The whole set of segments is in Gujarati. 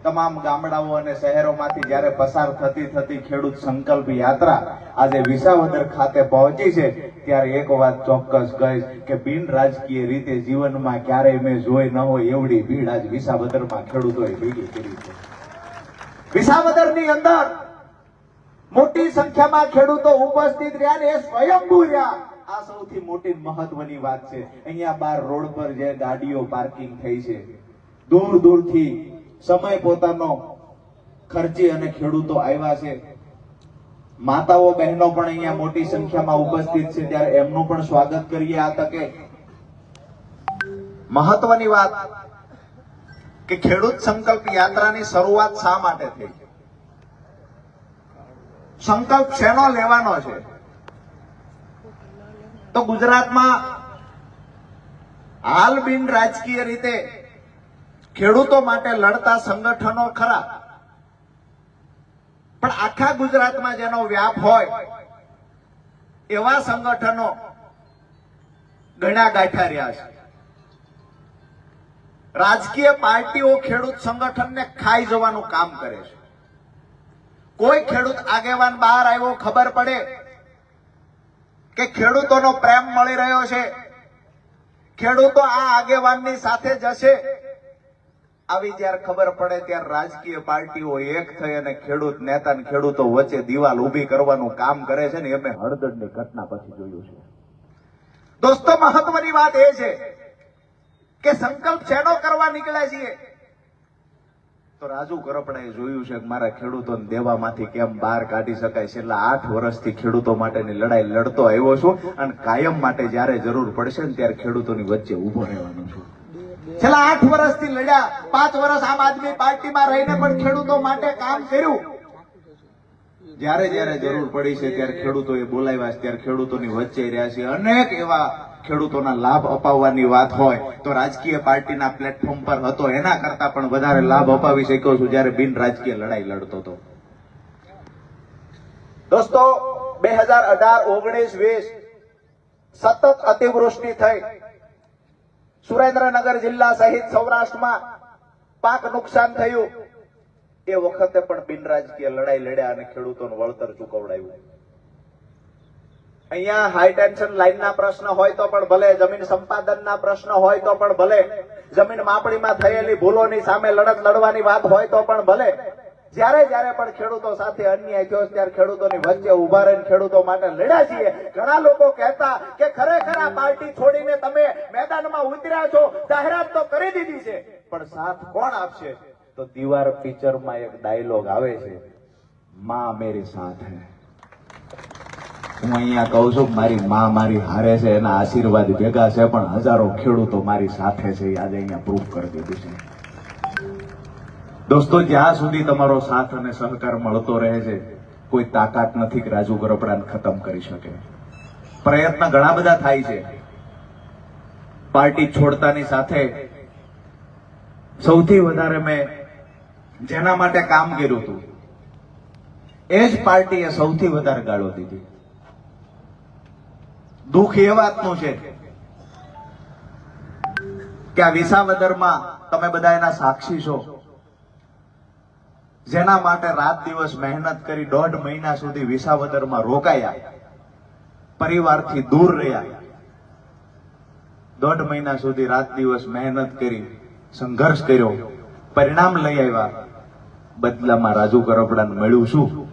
તમામ ગામડાઓ અને શહેરોમાંથી જ્યારે પસાર થતી ખેડૂત સંકલ્પ યાત્રા આજે વિસાવદર ખાતે પહોંચી છે, ત્યારે એક વાત ચોક્કસ કહીશ કે બિન રાજકીય રીતે જીવનમાં ક્યારેય મેં જોઈ ન હોય એવડી ભીડ આજ વિસાવદરમાં ખેડૂતોએ ભેગી કરી છે. વિસાવદરની અંદર મોટી સંખ્યામાં ખેડૂતો ઉપસ્થિત રહ્યા ને એ સ્વયંભૂ રહ્યા. આ સૌથી મોટી મહત્વની વાત છે. અહીંયા બાર રોડ પર જે ગાડીઓ પાર્કિંગ થઈ છે, દૂર દૂરથી સમય પોતાનો ખર્ચી અને ખેડૂતો આવ્યા છે. માતાઓ બહેનો પણ અહીંયા મોટી સંખ્યામાં ઉપસ્થિત છે, ત્યારે એમનું પણ સ્વાગત કરીએ. આ તકે મહત્વની વાત કે ખેડૂત સંકલ્પ યાત્રાની શરૂઆત શા માટે થઈ? સંકલ્પ શેનો લેવાનો છે? તો ગુજરાતમાં હાલ બિન રાજકીય રીતે ખેડૂતો માટે લડતા સંગઠનો ખરા, પણ આખા ગુજરાતમાં જેનો વ્યાપ હોય એવા સંગઠનો ઘણા ગાંઠા રહ્યા છે. રાજકીય પાર્ટીઓ ખેડૂત સંગઠનને ખાઈ જવાનું કામ કરે છે. કોઈ ખેડૂત આગેવાન બહાર આવ્યો, ખબર પડે કે ખેડૂતોનો પ્રેમ મળી રહ્યો છે, ખેડૂતો આ આગેવાનની સાથે જશે, આવી જ્યારે ખબર પડે ત્યારે રાજકીય પાર્ટીઓ એક થઈ અને ખેડૂત નેતા અને ખેડૂતો વચ્ચે દિવાલ ઉભી કરવાનું કામ કરે છે ને એ મેં હળદરની ઘટના પછી જોયું છે. દોસ્તો, મહત્વની વાત એ છે કે સંકલ્પ શેનો કરવા નીકળ્યા છીએ? તો રાજુ કરપડાએ જોયું છે કે મારા ખેડૂતોને દેવામાંથી કેમ બહાર કાઢી શકાય. છેલ્લા 8 વર્ષથી ખેડૂતો માટેની લડાઈ લડતો આવ્યો છું અને કાયમ માટે જ્યારે જરૂર પડશે ને ત્યારે ખેડૂતોની વચ્ચે ઉભો રહેવાનો છું. છેલ્લા 8 વર્ષથી લડ્યા, 5 વર્ષ આમ આદમી પાર્ટીમાં રહીને પણ ખેડૂતો માટે કામ કર્યું. જ્યારે જ્યારે જરૂર પડી છે ત્યારે ખેડૂતોએ બોલાવ્યા છે, ત્યારે ખેડૂતોની વચ્ચે રહ્યા છે. અનેક એવા ખેડૂતોના લાભ અપાવવાની વાત હોય તો રાજકીય પાર્ટીના પ્લેટફોર્મ પર હતો એના કરતા પણ વધારે લાભ અપાવી શક્યો છું જ્યારે બિન રાજકીય લડાઈ લડતો હતો. દોસ્તો, 2018, 19, 20 સતત અતિવૃષ્ટિ થઈ. સુરેન્દ્રનગર જિલ્લા સહિત સૌરાષ્ટ્રમાં પાક નુકસાન થયું. એ વખતે પણ બિન રાજકીય લડાઈ લડ્યા અને ખેડૂતોનું વળતર ચૂકવડાવ્યું. અહીંયા હાઈ ટેન્શન લાઈનના પ્રશ્ન હોય તો પણ ભલે, જમીન સંપાદનના પ્રશ્ન હોય તો પણ ભલે, જમીન માપણીમાં થયેલી ભૂલોની સામે લડત લડવાની વાત હોય તો પણ ભલે, જ્યારે જ્યારે પણ ખેડૂતો સાથે અન્યાય થયો ત્યારે ખેડૂતોની વચ્ચે ઉભા રહીને ખેડૂતો માટે લડ્યા છીએ. ઘણા લોકો કહેતા કે ખરેખર આ પાર્ટી છોડીને તમે મેદાનમાં ઉતર્યા છો, જાહેરાત તો કરી દીધી છે, પણ સાથ કોણ આપશે? તો દીવાર પિક્ચરમાં એક ડાયલોગ આવે છે, માં મેરી સાથ હૈ. હું અહીંયા કહું છું મારી માં મારી હારે છે, એના આશીર્વાદ ભેગા છે, પણ હજારો ખેડૂતો મારી સાથે છે. આજે અહીંયા પ્રૂફ કરી દીધું છે. દોસ્તો, જ્યાં સુધી તમારો સાથ અને સહકાર મળતો રહે છે, કોઈ તાકાત નથી કે રાજુ કરપડાને ખતમ કરી શકે. પ્રયત્ન ઘણા બધા થાય છે. પાર્ટી છોડતાની સાથે સૌથી વધારે મેં જેના માટે કામ કર્યું હતું એ જ પાર્ટીએ સૌથી વધારે ગાળો દીધી. દુઃખ એ વાતનું છે કે આ વિસાવદરમાં તમે બધા એના સાક્ષી છો, જેના માટે રાત દિવસ મહેનત કરી 1.5 મહિના સુધી વિસાવદરમાં રોકાયા, પરિવારથી દૂર રહ્યા, 1.5 મહિના સુધી રાત દિવસ મહેનત કરી, સંઘર્ષ કર્યો, પરિણામ લઈ આવ્યા. બદલામાં રાજુ કરપડાને મળ્યું શું?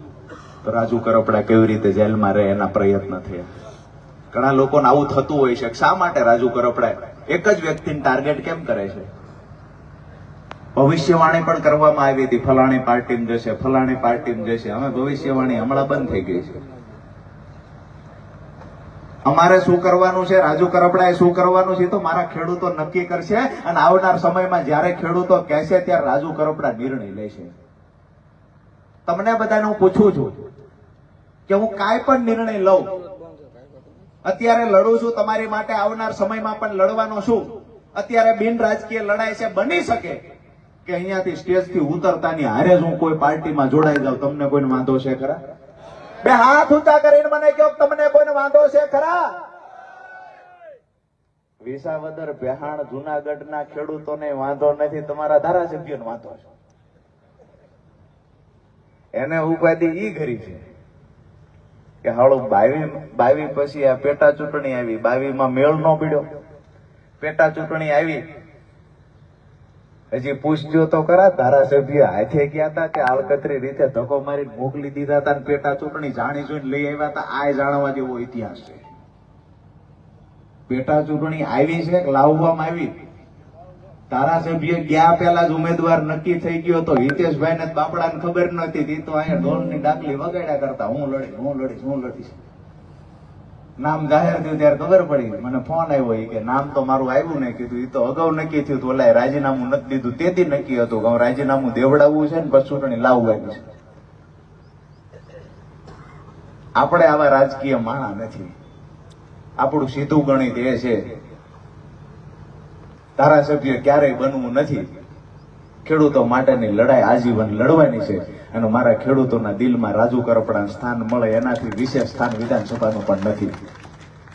તો રાજુ કરપડા કેવી રીતે જેલમાં રહે એના પ્રયત્ન થયા. ઘણા લોકોને આવું થતું હોય છે, શા માટે રાજુ કરપડા એક જ વ્યક્તિને ટાર્ગેટ કેમ કરે છે? ભવિષ્યવાણી પણ કરવામાં આવી હતી, ફલાણી પાર્ટીમાં જશે, ફલાણી પાર્ટીમાં જશે. અમે ભવિષ્યવાણી હમણાં બંધ થઈ ગઈ છે. અમારે શું કરવાનું છે, રાજુ કરપડાએ શું કરવાનું છે તો મારા ખેડૂતો નક્કી કરશે. અને આવનાર સમયમાં જ્યારે ખેડૂતો કહેશે ત્યારે રાજુ કરપડા નિર્ણય લેશે. તમને બધાને હું પૂછું છું કે હું કાંઈ પણ નિર્ણય લઉં, અત્યારે લડું છું તમારી માટે, આવનાર સમયમાં પણ લડવાનો છું. અત્યારે બિન રાજકીય લડાઈ છે, બની શકે કે અહીંયાથી સ્ટેજથી ઉતરતાની હારે જ હું કોઈ પાર્ટીમાં જોડાઈ જાઉં. તમને કોઈને વાંધો છે ખરા? બે હાથ ઊંચા કરીને મને કહો, તમને કોઈને વાંધો છે ખરા? વિસાવદર, ભેહાણ, જુનાગઢના ખેડૂતોને વાંધો નથી, તમારા ધારાસભ્યોને વાંધો છે. એને ઉપાધિ ઈ ઘરી છે કે હાળું 22 પછી આ પેટા ચૂંટણી આવી, 22 માં મેળ ન પડ્યો, પેટા ચૂંટણી આવી, હજી પૂછજો તો ખરા ધારાસભ્ય હાથે ગયા હતા કે આળકતરી રીતે ધક્કો મારીને મોકલી દીધા હતા ને પેટા ચૂંટણી જાણી જોઈને લઈ આવ્યા હતા? આ જાણવા જેવો ઇતિહાસ છે. પેટા ચૂંટણી આવી છે કે લાવવામાં આવી? ધારાસભ્ય ગયા પહેલા જ ઉમેદવાર નક્કી થઈ ગયો તો હિતેશભાઈ ને બાપડાને ખબર નહોતી, તો અહીંયા ઢોલની ડાકલી વગાડ્યા કરતા હું લડીશ. નામ જાહેર થયું ત્યારે ખબર પડી, મને ફોન આવ્યો કે નામ તો મારું આવ્યું ને, કીધું એ તો અગાઉ નક્કી થયું, ઓલા રાજીનામું નથી દીધું, તેથી નક્કી હતું કે રાજીનામું દેવડાવવું છે ને પછી ચૂંટણી લાવવાની છે. આપણે આવા રાજકીય માણા નથી. આપણું સીધું ગણિત એ છે ધારાસભ્ય ક્યારેય બનવું નથી. ખેડૂતો માટેની લડાઈ આજીવન લડવાની છે અને મારા ખેડૂતોના દિલમાં રાજુ કરપડા સ્થાન મળે એનાથી વિશેષ સ્થાન વિધાનસભાનું પણ નથી.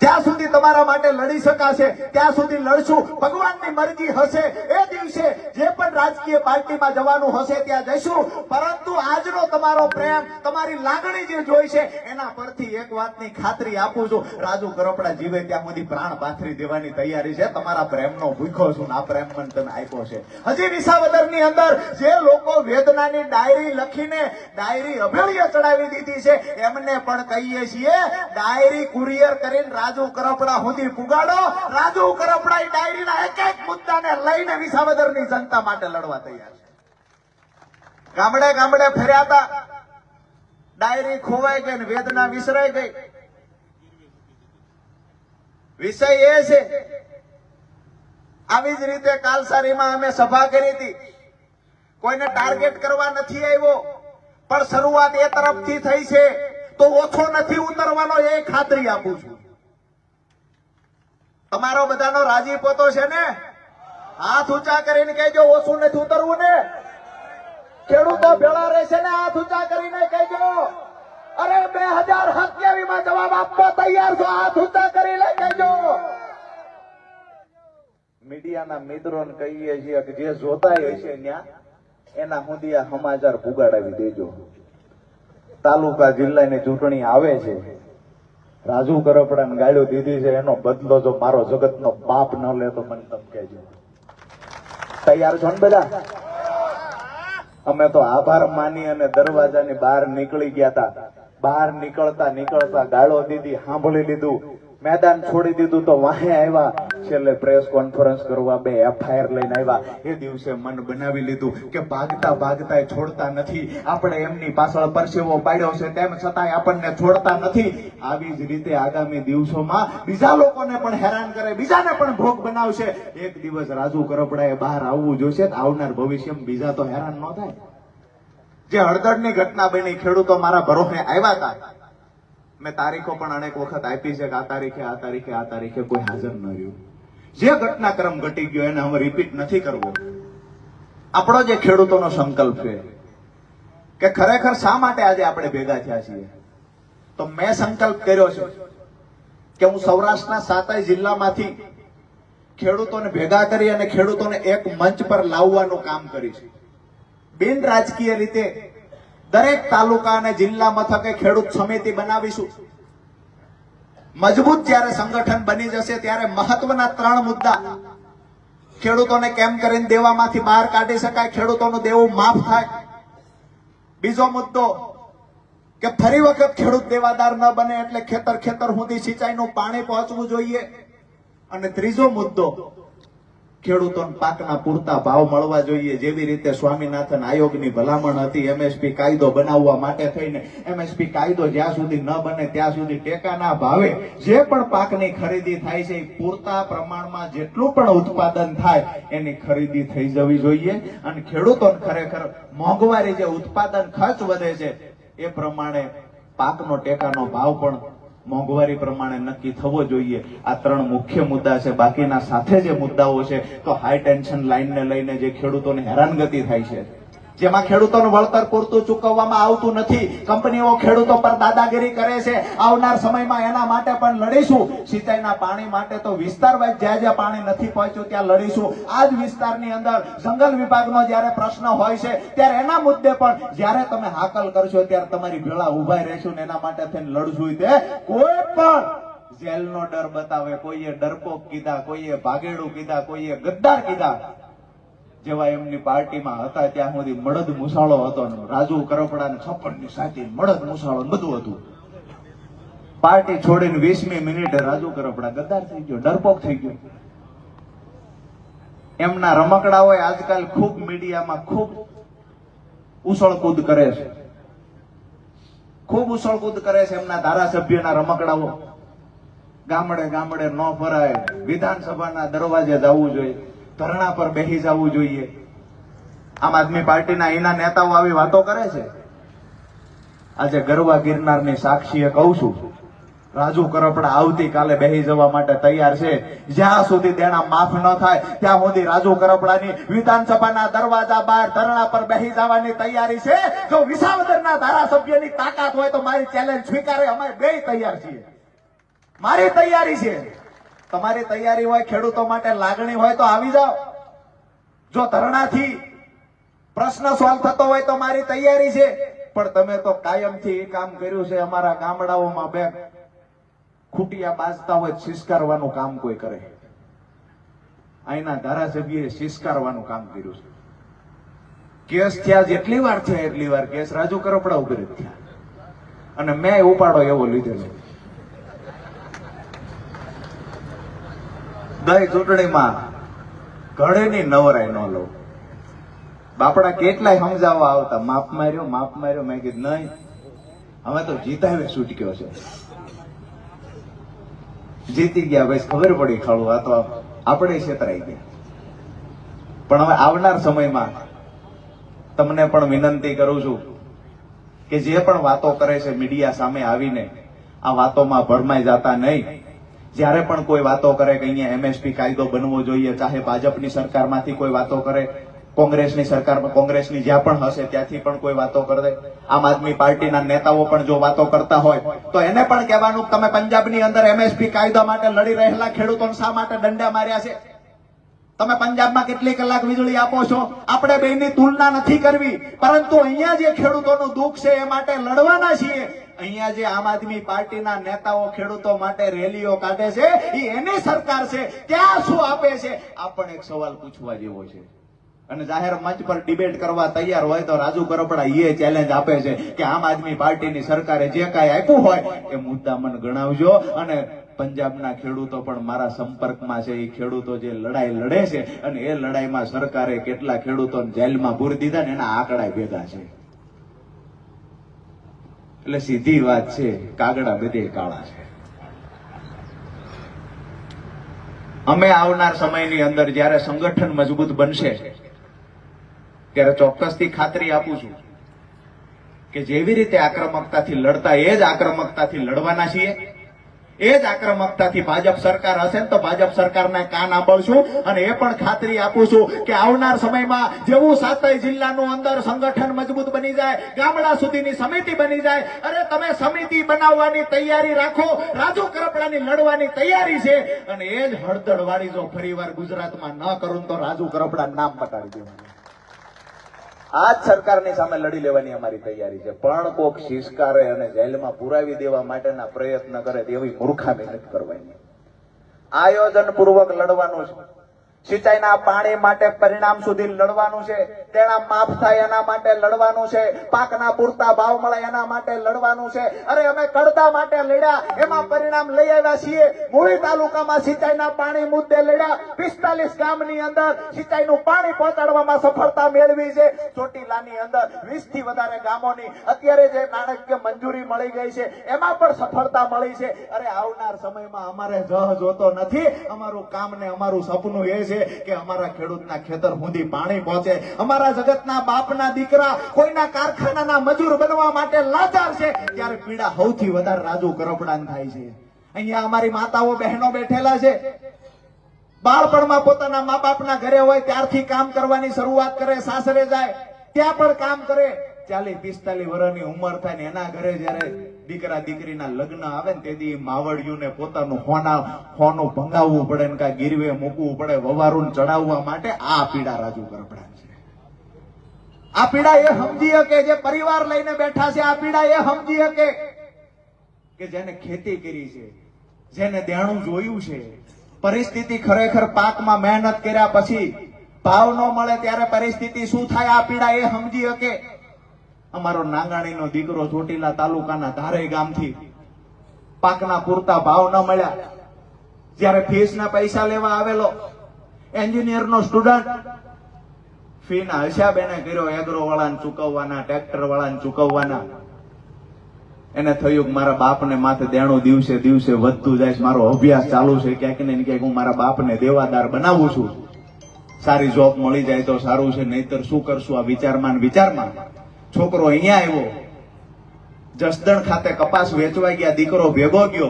જ્યાં સુધી તમારા માટે લડી શકાશે ત્યાં સુધી લડશું. ભગવાનની મરજી હશે એ દિવસે જે પણ રાજકીય પાર્ટીમાં જવાનું હશે ત્યાં જઈશું. પરંતુ આજનો તમારો પ્રેમ, તમારી લાગણી જે જોઈ છે એના પરથી એક વાતની ખાતરી આપું છું, રાજુ કરપડા જીવે ત્યાં સુધી પ્રાણ પાથરી દેવાની તૈયારી છે. તમારા પ્રેમનો ભૂખો છું, આ પ્રેમ મને તમે આપ્યો છે. હજી વિસાવદરની અંદર જે લોકો વેદનાની ડાયરી લખીને ડાયરી અભેળીએ ચડાવી દીધી છે એમને પણ કહીએ છીએ ડાયરી કુરિયર કરીને રાજુ કરપડા સુધી પુગાડો. રાજુ કરપડા ડાયરીના એક એક મુદ્દાને લઈને વિસાવદરની જનતા માટે લડવા તૈયાર છે. ગામડે ગામડે ફર્યા હતા, ડાયરી ખોવાઈ ગઈ ને વેદના વિસરાઈ ગઈ. વિષય એ છે, આવી જ રીતે કાલસારીમાં અમે સભા કરી હતી. કોઈને ટાર્ગેટ કરવા નથી આવ્યો, પણ શરૂઆત એ તરફથી થઈ છે તો ઓછો નથી ઉતરવાનો એ ખાતરી આપું છું. તમારો બધાનો રાજીપો તો છે ને? હાથ ઊંચા કરીને કહેજો ઓછું નથી ઉતરવું ને. ખેડૂતો ભેળા રહેશે ને, હાથ ઊંચા કરીને કહેજો. અરે 2027 માં જવાબ આપવા તૈયાર છો? હાથ ઊંચા કરીને કહેજો. મીડિયાના મિત્રોને કહીએ છીએ કે જે જોતા હશે ત્યાં એના સુધી આ સમાચાર પુગાડાવી દેજો. તાલુકા જિલ્લાની ચૂંટણી આવે છે, રાજુ કરપડાને ગાળ્યો દીધી છે, એનો બદલો જો મારો જગતનો બાપ ન લે તો મને તમે કહેજો. તૈયાર છો ને બધા? અમે તો આભાર માની અને દરવાજાની બહાર નીકળી ગયા હતા. બહાર નીકળતા ગાળો દીધી, સાંભળી લીધું, મેદાન છોડી દીધું તો વાહે આવ્યા. છેલ્લે પ્રેસ કોન્ફરન્સ કરવા 2 FIR લઈને આવ્યા. એ દિવસે મન બનાવી લીધું કે ભાગતા છોડતા નથી. આપણે એમની પાછળ પરસેવો પાડ્યો છે તેમ છતાંય આપણને છોડતા નથી. આવી જ રીતે આગામી દિવસોમાં બીજા લોકોને પણ હેરાન કરે, બીજાને પણ ભોગ બનાવશે. એક દિવસ રાજુ કરપડાએ બહાર આવવું જોઈશે. આવનાર ભવિષ્યમાં બીજા તો હેરાન ન થાય. જે હળદરની ઘટના બની, ખેડૂતો મારા ભરોસે આવ્યા હતા. મેં તારીખો પણ અનેક વખત આપી છે કે આ તારીખે કોઈ હાજર ન રહ્યું. જે ઘટનાક્રમ ઘટી ગયો એને હવે રિપીટ નથી કરવો. આપણો જે ખેડૂતોનો સંકલ્પ છે કે ખરેખર શા માટે આજે આપણે ભેગા થયા છીએ, તો મેં સંકલ્પ કર્યો છે કે હું સૌરાષ્ટ્રના 7 જિલ્લામાંથી ખેડૂતોને ભેગા કરી અને ખેડૂતોને એક મંચ પર લાવવાનું કામ કરીશ. બિન રાજકીય રીતે દરેક તાલુકા અને જિલ્લા મથકે ખેડૂત સમિતિ બનાવીશું. મજબૂત જ્યારે સંગઠન બની જશે ત્યારે મહત્વના 3 મુદ્દા ખેડૂતોને કેમ કરીને દેવામાંથી બહાર કાઢી શકાય, ખેડૂતોનું દેવું માફ થાય. બીજો મુદ્દો કે ફરી વખત ખેડૂત દેવાદાર ન બને એટલે ખેતર સુધી સિંચાઈનું પાણી પહોંચવું જોઈએ. અને ત્રીજો મુદ્દો ખેડૂતોને પાકના પૂરતા ભાવ મળવા જોઈએ. જેવી રીતે સ્વામિનાથન આયોગની ભલામણ હતી MSP કાયદો બનાવવા માટે થઈને, MSP કાયદો જ્યાં સુધી ન બને ત્યાં સુધી ટેકાના ભાવે જે પણ પાકની ખરીદી થાય છે પૂરતા પ્રમાણમાં જેટલું પણ ઉત્પાદન થાય એની ખરીદી થઈ જવી જોઈએ. અને ખેડૂતોને ખરેખર મોંઘવારી જે ઉત્પાદન ખર્ચ વધે છે એ પ્રમાણે પાકનો ટેકાનો ભાવ પણ મોંઘવારી પ્રમાણે નક્કી થવો જોઈએ. આ 3 મુખ્ય મુદ્દા છે. બાકીના સાથે જે મુદ્દાઓ છે તો હાઈ ટેન્શન લાઈનને લઈને જે ખેડૂતોને હેરાનગતિ થાય છે જેમાં ખેડૂતોનું વળતર પૂરતું ચૂકવવામાં આવતું નથી, કંપનીઓ ખેડૂતો પર દાદાગીરી કરે છે. આવનાર સમયમાં એના માટે પણ લડીશું. સિંચાઈના પાણી માટે તો વિસ્તારવાઇઝ જ્યાં જ્યાં પાણી નથી પહોંચ્યું ત્યાં લડીશું. આ જ વિસ્તારની અંદર જંગલ વિભાગનો જ્યારે પ્રશ્ન હોય છે ત્યારે એના મુદ્દે પણ જ્યારે તમે હાકલ કરશો ત્યારે તમારી ભેળા ઉભા રહેશું ને એના માટે થઈને લડશું. તે કોઈ પણ જેલનો ડર બતાવે, કોઈએ ડરપોક કીધા, કોઈએ ભાગેડું કીધા, કોઈએ ગદ્દાર કીધા, જેવા એમની પાર્ટીમાં હતા ત્યાં સુધી મળદ મુસાળો હતો ને રાજુ કરપડા ને છપ્પનની સાથી મળદ મુસાળો બધું હતું. પાર્ટી છોડીને 20મી મિનિટે રાજુ કરપડા ગદ્દાર થઈ ગયો, ડરપોક થઈ ગયો. એમના રમકડાઓ આજકાલ ખૂબ મીડિયામાં ખૂબ ઉછળકૂદ કરે છે, ખૂબ ઉછળકૂદ કરે છે. એમના ધારાસભ્યના રમકડાઓ ગામડે ગામડે ન ફરાય, વિધાનસભાના દરવાજે જવું જોઈએ, ધરણા પર બેસી જવું જોઈએ. આમ આદમી પાર્ટીના એના નેતાઓ આવી વાતો કરે છે. આજે ગરવા ગિરનારની સાક્ષીએ કહું છું, રાજુ કરપડા આવતીકાલે બેસી જવા માટે તૈયાર છે. જ્યાં સુધી દેણા માફ ન થાય ત્યાં સુધી રાજુ કરપડાની વિધાનસભાના દરવાજા બહાર ધરણા પર બેસી જવાની તૈયારી છે. જો વિસાવદરના ધારાસભ્યની તાકાત હોય તો મારી ચેલેન્જ સ્વીકારે, અમે બેય તૈયાર છીએ. મારી તૈયારી છે, તમારી તૈયારી હોય, ખેડૂતો માટે લાગણી હોય તો આવી જાઓ. જો ધરણાથી પ્રશ્ન સોલ્વ થતો હોય તો મારી તૈયારી છે. પણ તમે તો કાયમથી એ કામ કર્યું છે. અમારા ગામડાઓમાં બે ખૂટિયા બાજતા હોય શિષ્કારવાનું કામ કોઈ કરે. અહીંના ધારાસભ્યએ શિષ્કારવાનું કામ કર્યું છે. કેસ થયા જેટલી વાર થયા એટલી વાર કેસ રાજુ કરપડા ઉપર જ થયા અને મેં ઉપાડો એવો લીધેલો. ગઈ ચૂંટણીમાં ઘણેની નવરાય ન લો. બાપડા કેટલાય સમજાવવા આવતા, માપ માર્યો માપ માર્યો. મેં કીધું નહીં, હવે તો જીતાવે છૂટક્યો છે. જીતી ગયા ભાઈ, ખબર પડી ખાડું, આ તો આપણે છેતરાઈ ગયા. પણ હવે આવનાર સમયમાં તમને પણ વિનંતી કરું છું કે જે પણ વાતો કરે છે મીડિયા સામે આવીને આ વાતોમાં ભરમાઈ જતા નહીં. જ્યારે પણ કોઈ વાતો કરે કે અહીંયા એમએસપી કાયદો બનવો જોઈએ, ચાહે ભાજપની સરકારમાંથી કોઈ વાતો કરે, કોંગ્રેસની સરકારમાં કોંગ્રેસની જ્યાં પણ હશે ત્યાંથી પણ કોઈ વાતો કરે, આમ આદમી પાર્ટીના નેતાઓ પણ જો વાતો કરતા હોય તો એને પણ કહેવાનું કે તમે પંજાબની અંદર એમએસપી કાયદા માટે લડી રહેલા ખેડૂતોને શા માટે દંડા માર્યા છે? તમે પંજાબમાં કેટલી કલાક વીજળી આપો છો? આપણે બેની તુલના નથી કરવી, પરંતુ અહીંયા જે ખેડૂતોનું દુઃખ છે એ માટે લડવાના છીએ. અહીંયા જે આમ આદમી પાર્ટીના નેતાઓ ખેડૂતો માટે રેલીઓ કાઢે છે એ એની સરકાર છે, ત્યાં શું આપે છે? આ પણ એક સવાલ પૂછવા જેવો છે. અને જાહેર મંચ પર ડિબેટ કરવા તૈયાર હોય તો રાજુ કરપડા એ ચેલેન્જ આપે છે કે આમ આદમી પાર્ટીની સરકારે જે કાંઈ આપ્યું હોય એ મુદ્દા મને ગણાવજો. અને પંજાબના ખેડૂતો પણ મારા સંપર્કમાં છે. એ ખેડૂતો જે લડાઈ લડે છે અને એ લડાઈમાં સરકારે કેટલા ખેડૂતોને જેલમાં પૂરી દીધા ને એના આંકડા ભેગા છે. એટલે સીધી વાત છે, કાગડા બધે કાળા છે. અમે આવનાર સમયની અંદર જ્યારે સંગઠન મજબૂત બનશે ત્યારે ચોક્કસથી ખાતરી આપું છું કે જેવી રીતે આક્રમકતાથી લડતા એ જ આક્રમકતાથી લડવાના છીએ. એ જ આક્રમકતાથી ભાજપ સરકાર હશે ને તો ભાજપ સરકારને કાન આપીશું. અને એ પણ ખાતરી આપું છું કે આવનાર સમયમાં જેવું 7 જિલ્લાનું અંદર સંગઠન મજબૂત બની જાય, ગામડા સુધીની સમિતિ બની જાય, અરે તમે સમિતિ બનાવવાની તૈયારી રાખો. રાજુ કરપડાની લડવાની તૈયારી છે. અને એ જ હળદળ વાળી જો ફરીવાર ગુજરાતમાં ન કરું તો રાજુ કરપડા નામ બતાડી દેવાનું. આ જ સરકારની સામે લડી લેવાની અમારી તૈયારી છે. પણ કોક શિષ્કારે અને જેલમાં પુરાવી દેવા માટેના પ્રયત્ન કરે તેવી મૂર્ખામી નથી કરવાની. આયોજન પૂર્વક લડવાનું છે. સિંચાઈના પાણી માટે પરિણામ સુધી લડવાનું છે. તેના માફ થાય એના માટે લડવાનું છે. પાકના પૂરતા ભાવ મળે એના માટે લડવાનું છે. અરે અમે કડતા માટે લડ્યા, એમાં પરિણામ લઈ આવ્યા છીએ. મૂળી તાલુકામાં સિંચાઈના પાણી મુદ્દે લડ્યા, 45 ગામની અંદર સિંચાઈનું પાણી પહોંચાડવામાં સફળતા મેળવી છે. ચોટીલાની અંદર 20 થી વધારે ગામોની અત્યારે જે નાણાકીય મંજૂરી મળી ગઈ છે એમાં પણ સફળતા મળી છે. અરે આવનાર સમયમાં અમારે જહ જોતો નથી. અમારું કામ ને અમારું સપનું એ છે કે અમારા ખેડૂતના ખેતર સુધી પાણી પહોંચે. અમારા જગતના બાપના દીકરા કોઈના કારખાનાના મજૂર બનવા માટે લાચાર છે ત્યારે પીડા સૌથી વધારે રાજુ કરપડાને થાય છે. અહીંયા અમારી માતાઓ બહેનો બેઠેલા છે, બાળપણમાં પોતાના મા બાપના ઘરે હોય ત્યારથી કામ કરવાની શરૂઆત કરે, સાસરે જાય ત્યાં પણ કામ કરે, 40-45 વર્ષની ઉંમર થાય ને એના ઘરે જયારે દીકરા દીકરીના લગ્ન આવે ને તેથી માવડિયુંને પોતાનું હોનું ભંગાવવું પડે ને કાંઈ ગીરવે મૂકવું પડે, વવારું ચડાવવા માટે આ પીડા રાજુ કરપડા છે. આ પીડા એ સમજી શકે જે પરિવાર લઈને બેઠા છે. આ પીડા એ સમજી શકે કે જેને ખેતી કરી છે, જેને દેણું જોયું છે, પરિસ્થિતિ ખરેખર પાકમાં મહેનત કર્યા પછી ભાવ ન મળે ત્યારે પરિસ્થિતિ શું થાય, આ પીડા એ સમજી શકે. અમારો નાંગાણીનો દીકરો ચોટીલા તાલુકાના ધારે ગામથી પાકના પૂરતા ભાવ ન મળ્યા, જ્યારે ફીસના પૈસા લેવા આવેલો એન્જિનિયરનો સ્ટુડન્ટ ફીના હિસાબ એને કર્યો, એગ્રો વાળાને ચૂકવવાના, ટ્રેક્ટર વાળાને ચૂકવવાના. એને થયું કે મારા બાપને માથે દેણું દિવસે દિવસે વધતું જાય છે, મારો અભ્યાસ ચાલુ છે, ક્યાંક ને ક્યાંક હું મારા બાપને દેવાદાર બનાવું છું, સારી જોબ મળી જાય તો સારું છે, નહીતર શું કરશું. આ વિચારમાં છોકરો અહીંયા આવ્યો, જસદણ ખાતે કપાસ વેચવા ગયા, દીકરો ભેગો ગયો.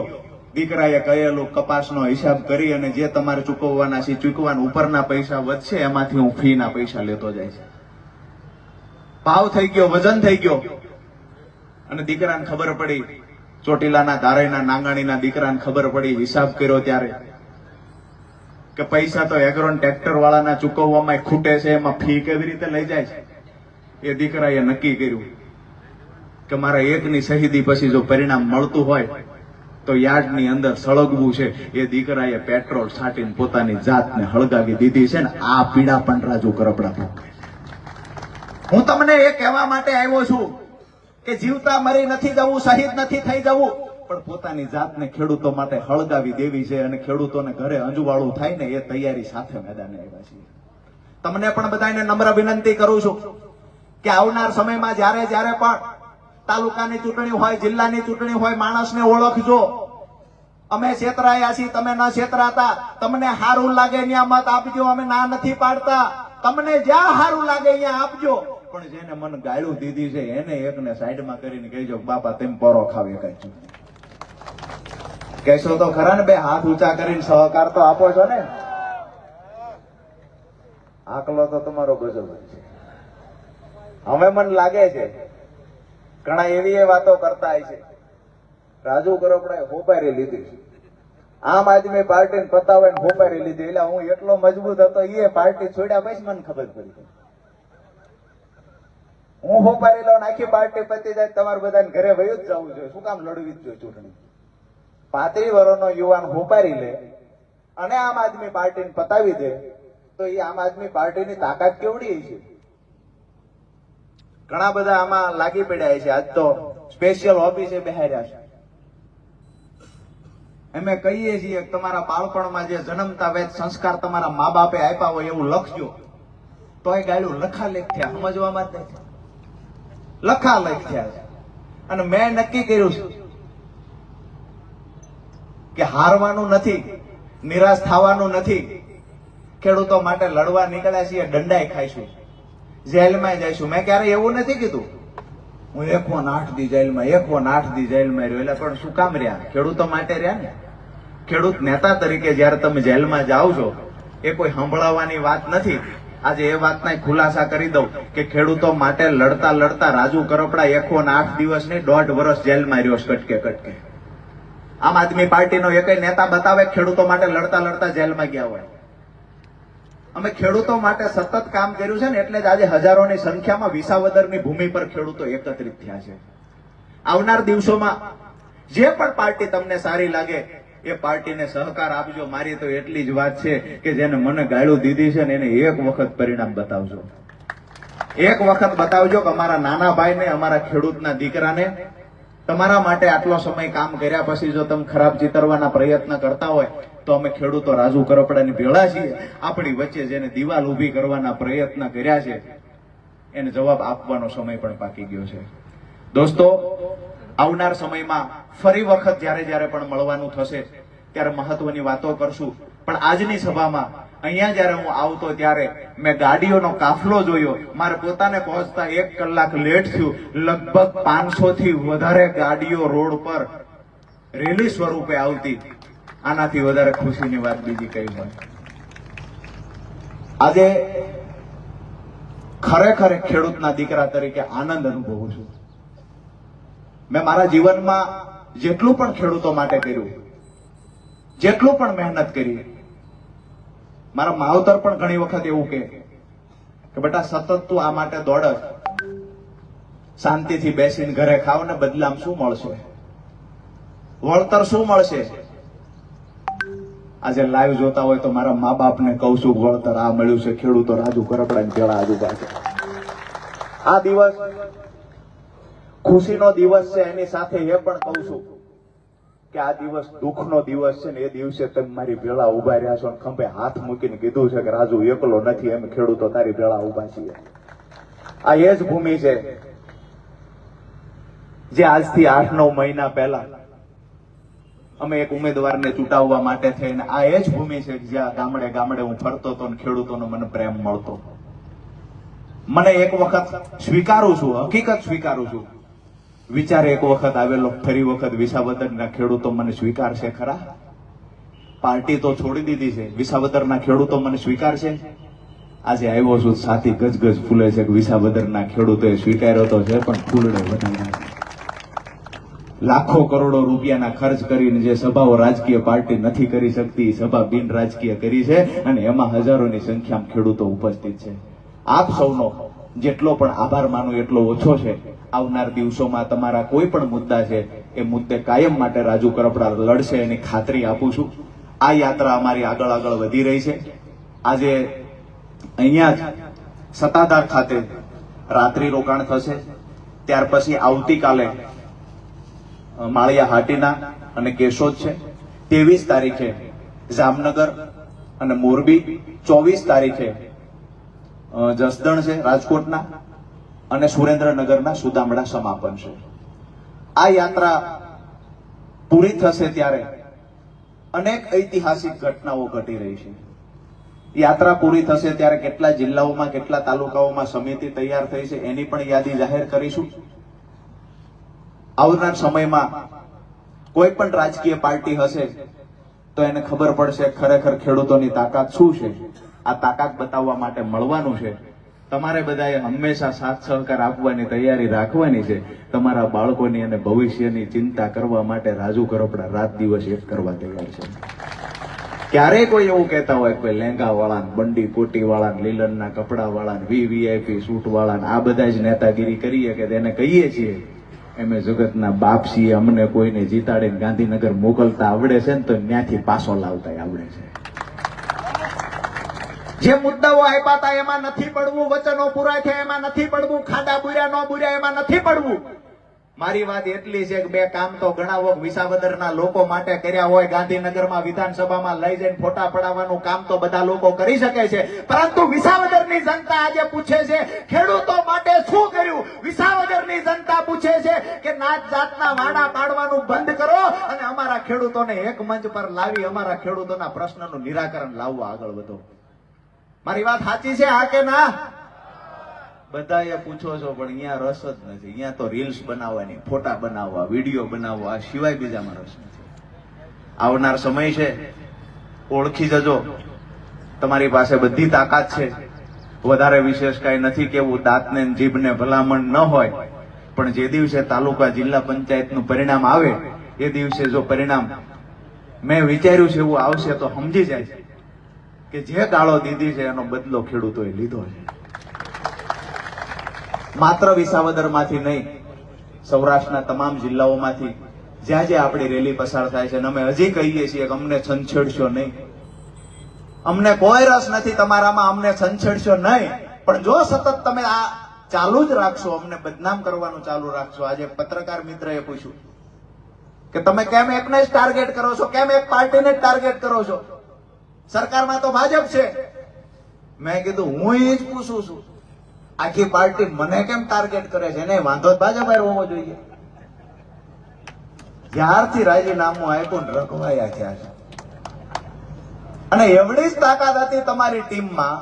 દીકરાએ કહેલું કપાસનો હિસાબ કરી અને જે તમારે ચૂકવવાના છે ચૂકવાના, ઉપરના પૈસા વધશે એમાંથી હું ફીના પૈસા લેતો જાય છે. ભાવ થઈ ગયો, વજન થઈ ગયો અને દીકરાને ખબર પડી, ચોટીલાના ધારેના નાંગાણીના દીકરાને ખબર પડી, હિસાબ કર્યો ત્યારે કે પૈસા તો એગ્રોન ટ્રેક્ટર વાળાના ચૂકવવામાં ખૂટે છે, એમાં ફી કેવી રીતે લઈ જાય છે. એ દીકરાએ નક્કી કર્યું કે મારા એકની શહીદી પછી જો પરિણામ મળતું હોય તો યાર્ડની અંદર સળગવું છે. એ દીકરાએ પેટ્રોલ છાંટીને પોતાની જાતને હળગાવી દીધી છે ને આ પીડા પણ રાજુ કરપડા ભોગવે. હું તમને એ કહેવા માટે આવ્યો છું કે જીવતા મરી નથી જવું, શહીદ નથી થઈ જવું, પણ પોતાની જાતને ખેડૂતો માટે હળગાવી દેવી છે અને ખેડૂતોને ઘરે અંજવાળું થાય ને એ તૈયારી સાથે મેદાને આવ્યા છીએ. તમને પણ બધાને નમ્ર વિનંતી કરું છું કે આવનાર સમયમાં જ્યારે પણ તાલુકાની ચૂંટણી હોય, જિલ્લાની ચૂંટણી હોય, માણસને ઓળખજો. અમે છેતરાયા છીએ, તમે ન છેતરાતા. તમને સારું લાગે ત્યાં મત આપજો, અમે ના નથી પાડતા. તમને જ્યાં સારું લાગે ત્યાં આપજો, પણ જેને મન ગાળું દીધી છે એને એકને સાઈડમાં કરીને કહેજો બાપા તેમ પરો ખાવે કઈ. કહેશો તો ખરા ને, બે હાથ ઊંચા કરીને સહકાર તો આપો છો ને. આકલો તો તમારો ગજબ છે. હવે મને લાગે છે ઘણા એવી વાતો કરતા હોય છે, રાજુ કરપડાએ હોપારી લીધી છે, આમ આદમી પાર્ટીને પતાવે ને હોપારી લીધી. એટલે હું એટલો મજબૂત હતો, એ પાર્ટી છોડ્યા પછી મને ખબર પડી. હું હોપારી લઉં, આખી પાર્ટી પતી જાય, તમારે બધાને ઘરે વયું જ જવું જોઈએ. શું કામ લડવી જ જોઈએ ચૂંટણી? 35 વર્ષનો યુવાન હોપારી લે અને આમ આદમી પાર્ટીને પતાવી દે તો એ આમ આદમી પાર્ટીની તાકાત કેવડી છે. ઘણા બધા આમાં લાગી પડ્યા છે. આજ તો સ્પેશિયલ ઓફિસે બેહાર્યા છે. અમે કહીએ છીએ કે તમારા બાળપણમાં જે જન્મતા વેદ સંસ્કાર તમારા મા બાપે આપ્યા હોય એવું લખજો, તોય ગાડું લખાલેખ થયા, સમજવામાં જ નથી. લખાલેખ થયા છે. અને મેં નક્કી કર્યું છે કે હારવાનું નથી, નિરાશ થવાનું નથી. ખેડૂતો માટે લડવા નીકળ્યા છીએ, દંડાઈ ખાઈશું, જેલમાં જઈશું. મેં ક્યારે એવું નથી કીધું હું 108 દી જેલમાં, 108 દી જેલમાં રહ્યો. એટલે પણ શું કામ રહ્યા? ખેડૂતો માટે રહ્યા ને. ખેડૂત નેતા તરીકે જયારે તમે જેલમાં જાઓ છો એ કોઈ સંભળાવવાની વાત નથી. આજે એ વાતના ખુલાસા કરી દઉં કે ખેડૂતો માટે લડતા લડતા રાજુ કરપડા 108 દિવસ નહીં 1.5 વર્ષ જેલમાં રહ્યો કટકે. આમ આદમી પાર્ટીનો એક નેતા બતાવે ખેડૂતો માટે લડતા લડતા જેલમાં ગયા હોય. અમે ખેડૂતો માટે સતત કામ કર્યું છે ને એટલે જ આજે હજારોની સંખ્યામાં વિસાવદરની ભૂમિ પર ખેડૂતો એકત્રિત થયા છે. આવનાર દિવસોમાં જે પણ પાર્ટી તમને સારી લાગે એ પાર્ટીને સહકાર આપજો. મારી તો એટલી જ વાત છે કે જેને મને ગાળું દીધી છે ને એને એક વખત પરિણામ બતાવજો. એક વખત બતાવજો કે અમારા નાના ભાઈને, અમારા ખેડૂતના દીકરાને તમારા માટે આટલો સમય કામ કર્યા પછી જો તમે ખરાબ ચિતરવાના પ્રયત્ન કરતા હોય તો અમે ખેડૂતો રાજુ કરપડાની ભેળા છીએ. આપણી વચ્ચે જેને દિવાલ ઊભી કરવાના પ્રયત્ન કર્યા છે એને જવાબ આપવાનો સમય પણ પાકી ગયો છે. દોસ્તો, આવનાર સમયમાં ફરી વખત જ્યારે પણ મળવાનું થશે ત્યારે મહત્વની વાતો કરશું. પણ આજની સભામાં અહીંયા જયારે હું આવતો ત્યારે મેં ગાડીઓનો કાફલો જોયો. મારે પોતાને પહોંચતા 1 કલાક લેટ થયું. લગભગ 500 થી વધારે ગાડીઓ રોડ પર રેલી સ્વરૂપે આવતી. આનાથી વધારે ખુશીની વાત બીજી કઈ હોય? આજે ખરેખર એક ખેડૂતના દીકરા તરીકે આનંદ અનુભવું છું. મેં મારા જીવનમાં જેટલું પણ ખેડૂતો માટે કર્યું, જેટલું પણ મહેનત કરી, મારા માવતર પણ ઘણી વખત એવું કે બેટા સતત તું આ માટે દોડસ, શાંતિથી બેસીને ઘરે ખાવ ને બદલામાં શું મળશે, વળતર શું મળશે. આજે લાઈવ જોતા હોય તો મારા મા બાપને કહું છું, વળતર આ મળ્યું છે. ખેડૂતો રાજુ કરપડાની પેલા આજુબાજુ આ દિવસ ખુશીનો દિવસ છે, એની સાથે એ પણ કહું છું કે આ દિવસ દુઃખનો દિવસ છે ને. એ દિવસે તમે મારી ભેળા ઉભા રહ્યા છો, ખંભે હાથ મૂકીને કીધું છે કે રાજુ એકલો નથી, એમ ખેડૂતો તારી ભેળા ઉભા છીએ. આ એ જ ભૂમિ છે જે આજથી 8-9 મહિના પહેલા અમે એક ઉમેદવારને ચૂંટાવવા માટે થઈને, આ એ જ ભૂમિ છે જ્યાં ગામડે ગામડે હું ફરતો હતો અને ખેડૂતોનો મને પ્રેમ મળતો. મને એક વખત સ્વીકારું છું, હકીકત સ્વીકારું છું, વિચાર એક વખત આવેલો, ફરી વખત વિસાવદરના ખેડૂતો મને સ્વીકારશે ખરા? પાર્ટી તો છોડી દીધી છે, વિસાવદરના ખેડૂતો મને સ્વીકારશે? આજે આવ્યો છું, સાથી ગજગજ ફૂલે છે કે વિસાવદરના ખેડૂતોએ સ્વીકાર્યો તો છે, પણ ફૂલડે વધાર્યા છે. લાખો કરોડો રૂપિયાના ખર્ચ કરીને જે સભાઓ રાજકીય પાર્ટી નથી કરી શકતી, સભા બિન રાજકીય કરી છે, અને એમાં હજારોની સંખ્યામાં ખેડૂતો ઉપસ્થિત છે. આપ સૌનો જેટલો પણ આભાર માનું એટલો ઓછો છે. આવનાર દિવસોમાં તમારા કોઈ પણ મુદ્દા છે એ મુદ્દે કાયમ માટે રાજુ કરપડા લડશે એની ખાતરી આપું છું. આ યાત્રા અમારી આગળ આગળ વધી રહી છે. આજે અહીંયા જ સત્તાધાર ખાતે રાત્રિ રોકાણ થશે, ત્યાર પછી આવતીકાલે માળિયા હાટીના અને કેશોદ છે, 23 તારીખે જામનગર અને મોરબી, 24 તારીખે જસદણ છે રાજકોટના, અને સુરેન્દ્રનગરના સુદામડા સમાપન છે. આ યાત્રા પૂરી થશે ત્યારે અનેક ઐતિહાસિક ઘટનાઓ ઘટી રહી છે. યાત્રા પૂરી થશે ત્યારે કેટલા જિલ્લાઓમાં, કેટલા તાલુકાઓમાં સમિતિ તૈયાર થઈ છે એની પણ યાદી જાહેર કરીશું. આવનાર સમયમાં કોઈ પણ રાજકીય પાર્ટી હશે તો એને ખબર પડશે ખરેખર ખેડૂતોની તાકાત શું છે. આ તાકાત બતાવવા માટે મળવાનું છે. તમારે બધાએ હંમેશા સાથ સહકાર આપવાની તૈયારી રાખવાની છે. તમારા બાળકોની અને ભવિષ્યની ચિંતા કરવા માટે રાજુ કરપડા રાત દિવસ એક કરવા તૈયાર છે. ક્યારેય કોઈ એવું કહેતા હોય કોઈ લેંગા વાળા, બંડી કોટી વાળા, લીલનના કપડા વાળા, વીવીઆઈપી સૂટ વાળા, આ બધા જ નેતાગીરી કરીએ કે તેને કહીએ છીએ એમે જગતના બાપ છીએ, અમને કોઈને જીતાડીને ગાંધીનગર મોકલતા આવડે છે ને તો ત્યાંથી પાછો લાવતા આવડે છે. જે મુદ્દાઓ આપ્યા હતા એમાં નથી પડવું, વચનો પૂરા થયા એમાં નથી પડવું, ખાડા બુર્યા ન બુર્યા એમાં નથી પડવું. મારી વાત એટલી છે કે બે કામ તો ઘણા વખત વિસાવદરના લોકો માટે કર્યા હોય. ગાંધીનગરમાં વિધાનસભામાં લઈ જઈને ફોટા પડાવવાનું કામ તો બધા લોકો કરી શકે છે, પરંતુ વિસાવદરની જનતા આજે પૂછે છે ખેડૂતો માટે શું કર્યું. વિસાવદરની જનતા પૂછે છે કે નાત જાતના વાડા પાડવાનું બંધ કરો અને અમારા ખેડૂતોને એક મંચ પર લાવી અમારા ખેડૂતોના પ્રશ્નનું નિરાકરણ લાવવા આગળ વધો. મારી વાત સાચી છે હા કે ના? બધા એ પૂછો છો પણ અહીંયા રસ જ નથી. અહીંયા તો રીલ્સ બનાવવાની, ફોટા બનાવવા, વિડીયો બનાવવા, આ સિવાય બીજામાં રસ નથી. આવનાર સમય છે, ઓળખી જજો. તમારી પાસે બધી તાકાત છે. વધારે વિશેષ કઈ નથી કેવું, દાંતને જીભને ભલામણ ન હોય, પણ જે દિવસે તાલુકા જિલ્લા પંચાયતનું પરિણામ આવે એ દિવસે જો પરિણામ મેં વિચાર્યું છે એવું આવશે તો સમજી જાય કે જે ગાળો દીધી છે એનો બદલો ખેડૂતોએ લીધો છે. માત્ર વિસાવદરમાંથી નહીં, સૌરાષ્ટ્રના તમામ જિલ્લાઓમાંથી જ્યાં જ્યાં આપણી રેલી પસાર થાય છે, અને અમે હજી કહીએ છીએ કે અમને છંછેડશો નહીં. અમને કોઈ રસ નથી તમારામાં, અમને છંછેડશો નહીં. પણ જો સતત તમે આ ચાલુ જ રાખશો, અમને બદનામ કરવાનું ચાલુ રાખશો. આજે પત્રકાર મિત્રએ પૂછ્યું કે તમે કેમ એકને જ ટાર્ગેટ કરો છો, કેમ એક પાર્ટીને જ ટાર્ગેટ કરો છો, સરકારમાં તો ભાજપ છે. મેં કીધું હું એ જ પૂછું છું, આખી પાર્ટી મને કેમ ટાર્ગેટ કરે છે? એને વાંધો ભાજપ હોવો જોઈએ. જ્યારથી રાજીનામું આપ્યું ને રખવાયા થયા છે. અને એવડી જ તાકાત હતી તમારી ટીમમાં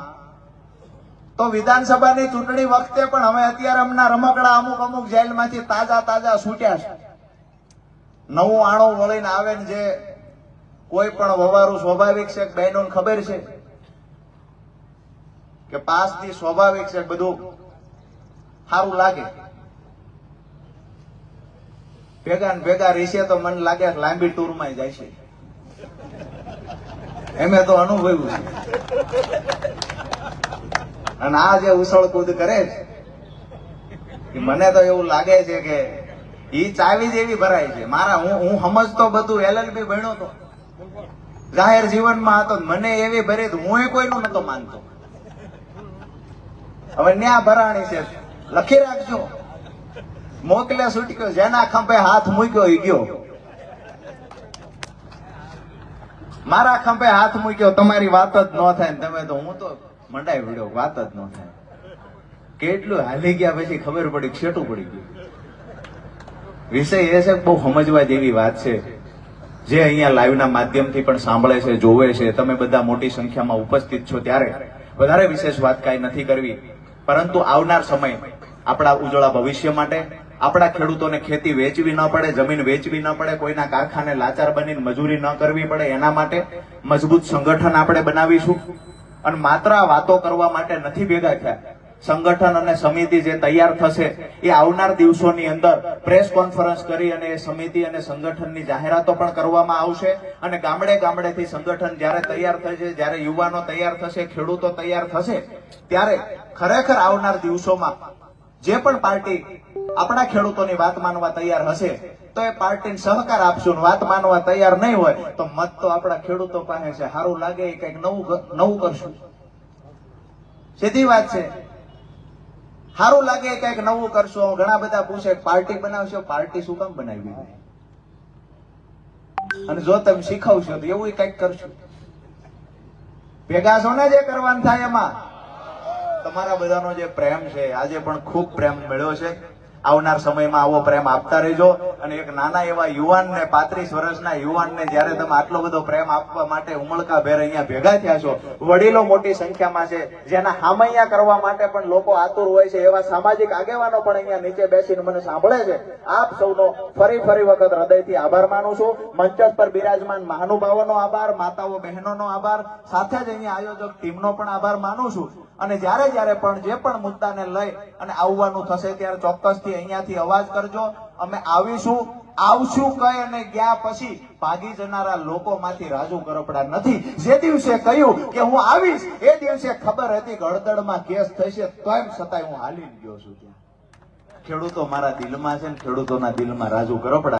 તો વિધાનસભાની ચૂંટણી વખતે પણ હવે અત્યારે અમના રમકડા અમુક જેલમાંથી તાજા છૂટ્યા છે. નવું આણું વળીને આવે ને જે કોઈ પણ વવારું સ્વાભાવિક છે. બહેનોને ખબર છે કે પાસથી સ્વાભાવિક છે, બધું સારું લાગે. ભેગા ને ભેગા રહેશે તો મને લાગે લાંબી ટૂરમાં જાય છે. એમે તો અનુભવ્યું છે. અને આ જે ઉછળ કૂદ કરે છે મને તો એવું લાગે છે કે ઈ ચાવી જ એવી ભરાય છે. મારા હું સમજતો બધું LLB ભણ્યો તો, જાહેર જીવનમાં હતો, મને એવી ભરી હું કોઈનું નતો માનતો. હવે ન્યા ભરાણી છે, લખી રાખજો. મોકલે છૂટક્યો, જેના ખંભે હાથ મૂક્યો ઈ ગયો. મારા ખંભે હાથ મૂક્યો, તમારી વાત જ ન થાય ને તમે તો હું તો મંડાઈ વિડ્યો, વાત જ ન થાય. કેટલું હાલી ગયા પછી ખબર પડી, છેટું પડી ગયું. વિષય એ છે બહુ સમજવા જેવી વાત છે, જે અહીંયા લાઈવના માધ્યમથી પણ સાંભળે છે, જોવે છે. તમે બધા મોટી સંખ્યામાં ઉપસ્થિત છો ત્યારે વધારે વિશેષ વાત કાંઈ નથી કરવી, પરંતુ આવનાર સમય આપણા ઉજળા ભવિષ્ય માટે, આપણા ખેડૂતોને ખેતી વેચવી ન પડે, જમીન વેચવી ન પડે, કોઈના કારખાને લાચાર બનીને મજૂરી ન કરવી પડે, એના માટે મજબૂત સંગઠન આપણે બનાવીશું. અને માત્ર આ વાતો કરવા માટે નથી ભેગા થયા. સંગઠન અને સમિતિ જે તૈયાર થશે એ આવનાર દિવસોની અંદર પ્રેસ કોન્ફરન્સ કરી અને એ સમિતિ અને સંગઠનની જાહેરાતો પણ કરવામાં આવશે. અને ગામડે ગામડેથી સંગઠન જ્યારે તૈયાર થશે, જ્યારે યુવાનો તૈયાર થશે, ખેડૂતો તૈયાર થશે, ત્યારે ખરેખર આવનાર દિવસોમાં જે પણ પાર્ટી આપણા ખેડૂતોની વાત માનવા તૈયાર હશે તો એ પાર્ટીને સહકાર આપશું. વાત માનવા તૈયાર નહીં હોય તો મત તો આપણા ખેડૂતો પાસે છે. સારું લાગે એ કંઈક નવું કરશું. સીધી વાત છે. સારું લાગે કઈક નવું કરશો. ઘણા બધા પૂછે પાર્ટી બનાવશો, પાર્ટી શું કામ બનાવી? અને જો તમે શીખવશો તો એવું કઈક કરશું. ભેગા છો ને જે કરવાનું થાય એમાં. તમારા બધાનો જે પ્રેમ છે આજે પણ ખૂબ પ્રેમ મળ્યો છે. આવનાર સમયમાં આવો પ્રેમ આપતા રહેજો. અને એક નાના એવા યુવાનને, 35 વર્ષના યુવાનને જ્યારે તમે આટલો બધો પ્રેમ આપવા માટે ઉમળકાભેર અહીંયા ભેગા થયા છો, વડીલો મોટી સંખ્યામાં છે, જેના હામૈયા કરવા માટે પણ લોકો આતુર હોય છે, એવા સામાજિક આગેવાનો પણ અહીંયા નીચે બેસીને મને સાંભળે છે. આપ સૌનો ફરી વખત હૃદયથી આભાર માનું છું. મંચ પર બિરાજમાન મહાનુભાવોનો આભાર, માતાઓ બહેનોનો આભાર, સાથે જ અહીંયા આયોજક ટીમનો પણ આભાર માનું છું. અને જ્યારે પણ જે પણ મુદ્દાને લઈ અને આવવાનું થશે ત્યારે ચોક્કસથી અહીંયાથી અવાજ કરજો. અમે આવશું કઈ અને ગયા પછી ભાગી જનારા લોકોમાંથી રાજુ કરપડા નથી. જે દિવસે કહ્યું કે હું આવીશ એ દિવસે ખબર હતી કે હળદળમાં કેસ થશે, તોય છતાંય હું હાલી ગયો છું. ત્યાં ખેડૂતો મારા દિલમાં છે ને ખેડૂતોના દિલમાં રાજુ કરપડા